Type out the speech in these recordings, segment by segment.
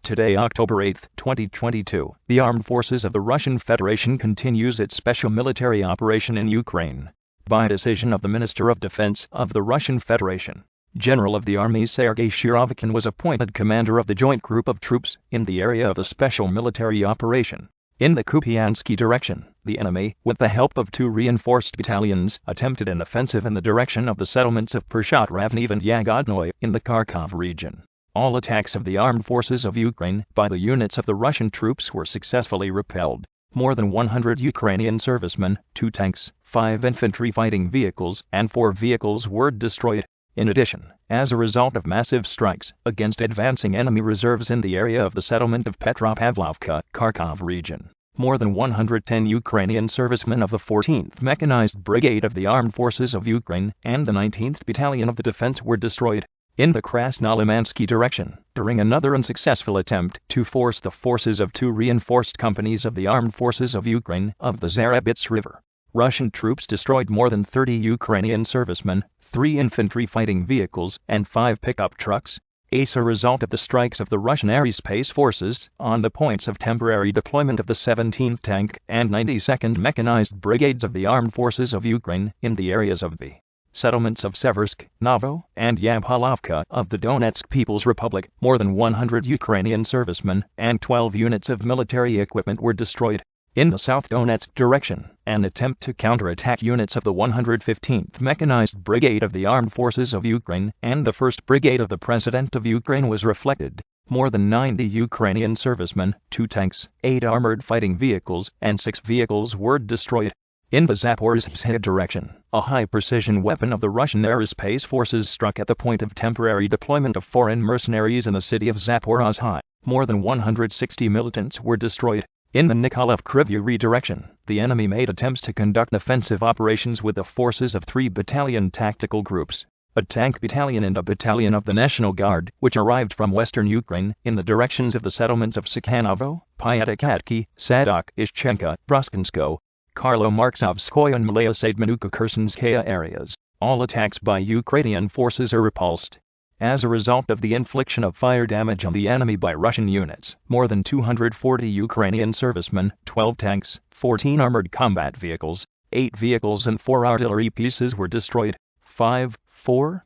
Today, October 8, 2022, the Armed Forces of the Russian Federation continues its special military operation in Ukraine. By decision of the Minister of Defense of the Russian Federation, General of the Army Sergei Shirovikin was appointed commander of the joint group of troops in the area of the special military operation. In the Kupiansky direction, the enemy, with the help of 2 reinforced battalions, attempted an offensive in the direction of the settlements of Pershat-Ravnev and Yagodnoye in the Kharkov region. All attacks of the armed forces of Ukraine by the units of the Russian troops were successfully repelled. More than 100 Ukrainian servicemen, 2 tanks, 5 infantry fighting vehicles, and 4 vehicles were destroyed. In addition, as a result of massive strikes against advancing enemy reserves in the area of the settlement of Petropavlovka, Kharkov region, more than 110 Ukrainian servicemen of the 14th Mechanized Brigade of the Armed Forces of Ukraine and the 19th Battalion of the Defense were destroyed. In the Krasnolimansky direction, during another unsuccessful attempt to force the forces of 2 reinforced companies of the Armed Forces of Ukraine of the Zarabits River, Russian troops destroyed more than 30 Ukrainian servicemen, 3 infantry fighting vehicles, and 5 pickup trucks. As a result of the strikes of the Russian aerospace forces on the points of temporary deployment of the 17th Tank and 92nd Mechanized Brigades of the Armed Forces of Ukraine in the areas of the settlements of Seversk, Novo, and Yapalovka of the Donetsk People's Republic, more than 100 Ukrainian servicemen and 12 units of military equipment were destroyed. In the South Donetsk direction, an attempt to counterattack units of the 115th Mechanized Brigade of the Armed Forces of Ukraine and the 1st Brigade of the President of Ukraine was reflected. More than 90 Ukrainian servicemen, 2 tanks, 8 armored fighting vehicles, and 6 vehicles were destroyed. In the Zaporizhzhia direction, a high-precision weapon of the Russian aerospace forces struck at the point of temporary deployment of foreign mercenaries in the city of Zaporizhzhia. More than 160 militants were destroyed. In the Nikolaev-Kryvyi direction, the enemy made attempts to conduct offensive operations with the forces of 3 battalion tactical groups, a tank battalion and a battalion of the National Guard, which arrived from western Ukraine in the directions of the settlements of Sakhanovo, Pyatakatki, Sadok, Ishchenka, Bruskinsko, Karlo-Marksovskoye and Malaya Sedmenuka-Khersenskaya areas. All attacks by Ukrainian forces are repulsed. As a result of the infliction of fire damage on the enemy by Russian units, more than 240 Ukrainian servicemen, 12 tanks, 14 armored combat vehicles, 8 vehicles and 4 artillery pieces were destroyed. 5, 4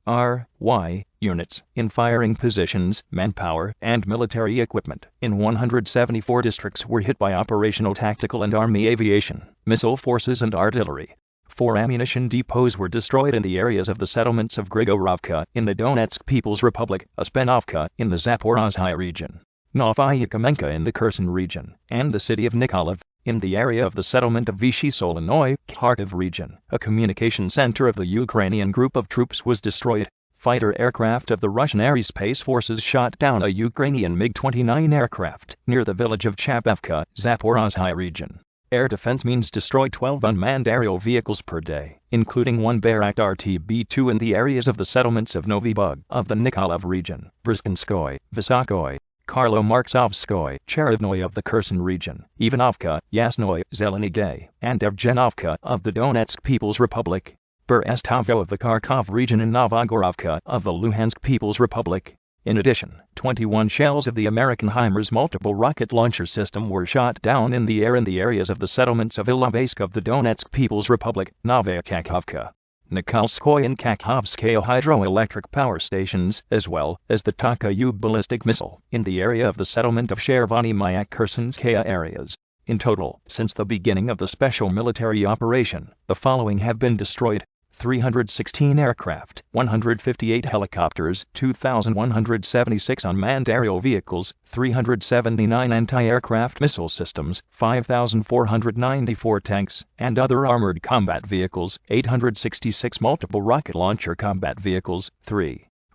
artillery units in firing positions, manpower, and military equipment in 174 districts were hit by operational tactical and army aviation, missile forces and artillery. 4 ammunition depots were destroyed in the areas of the settlements of Grigorovka in the Donetsk People's Republic, Uspenovka in the Zaporizhzhia region, Novaya Kamenka in the Kherson region, and the city of Nikolaev in the area of the settlement of Vichy Solinoy, Kharkiv region. A communication center of the Ukrainian group of troops was destroyed. Fighter aircraft of the Russian aerospace forces shot down a Ukrainian MiG-29 aircraft near the village of Chapevka, Zaporizhzhia region. Air defense means destroy 12 unmanned aerial vehicles per day, including 1 Bayraktar TB2 in the areas of the settlements of Novy Bug of the Nikolaev region, Bruskinskoye, Vysokoye, Karlo-Marksovskoye, Cherevnoye of the Kherson region, Ivanovka, Yasnoye, Zelenigay, and Evgenovka of the Donetsk People's Republic, Berestovo of the Kharkov region and Novogorovka of the Luhansk People's Republic. In addition, 21 shells of the American HIMARS multiple rocket launcher system were shot down in the air in the areas of the settlements of Ilovaisk of the Donetsk People's Republic, Novaya Kakhovka, Nikolskoye and Kakhovskaya hydroelectric power stations, as well as the Tokayev ballistic missile in the area of the settlement of Chervony Mayak Khersenskaya areas. In total, since the beginning of the special military operation, the following have been destroyed: 316 aircraft, 158 helicopters, 2,176 unmanned aerial vehicles, 379 anti-aircraft missile systems, 5,494 tanks and other armored combat vehicles, 866 multiple rocket launcher combat vehicles,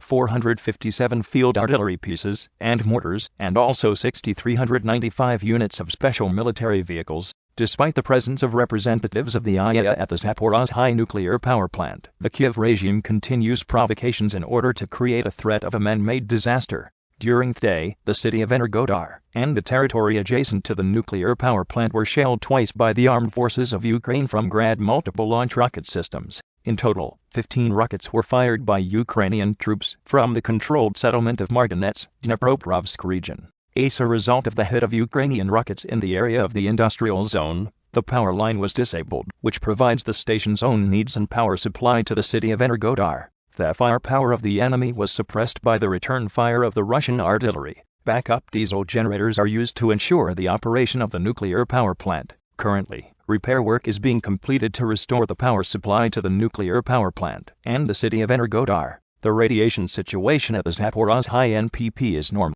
457 field artillery pieces and mortars, and also 6,395 units of special military vehicles. Despite the presence of representatives of the IAEA at the Zaporizhzhia nuclear power plant, the Kiev regime continues provocations in order to create a threat of a man-made disaster. During the day, the city of Energodar and the territory adjacent to the nuclear power plant were shelled twice by the armed forces of Ukraine from Grad multiple launch rocket systems. In total, 15 rockets were fired by Ukrainian troops from the controlled settlement of Marganets, Dnipropetrovsk region. As a result of the hit of Ukrainian rockets in the area of the industrial zone, the power line was disabled, which provides the station's own needs and power supply to the city of Energodar. The firepower of the enemy was suppressed by the return fire of the Russian artillery. Backup diesel generators are used to ensure the operation of the nuclear power plant. Currently, repair work is being completed to restore the power supply to the nuclear power plant and the city of Energodar. The radiation situation at the Zaporozhye NPP is normal.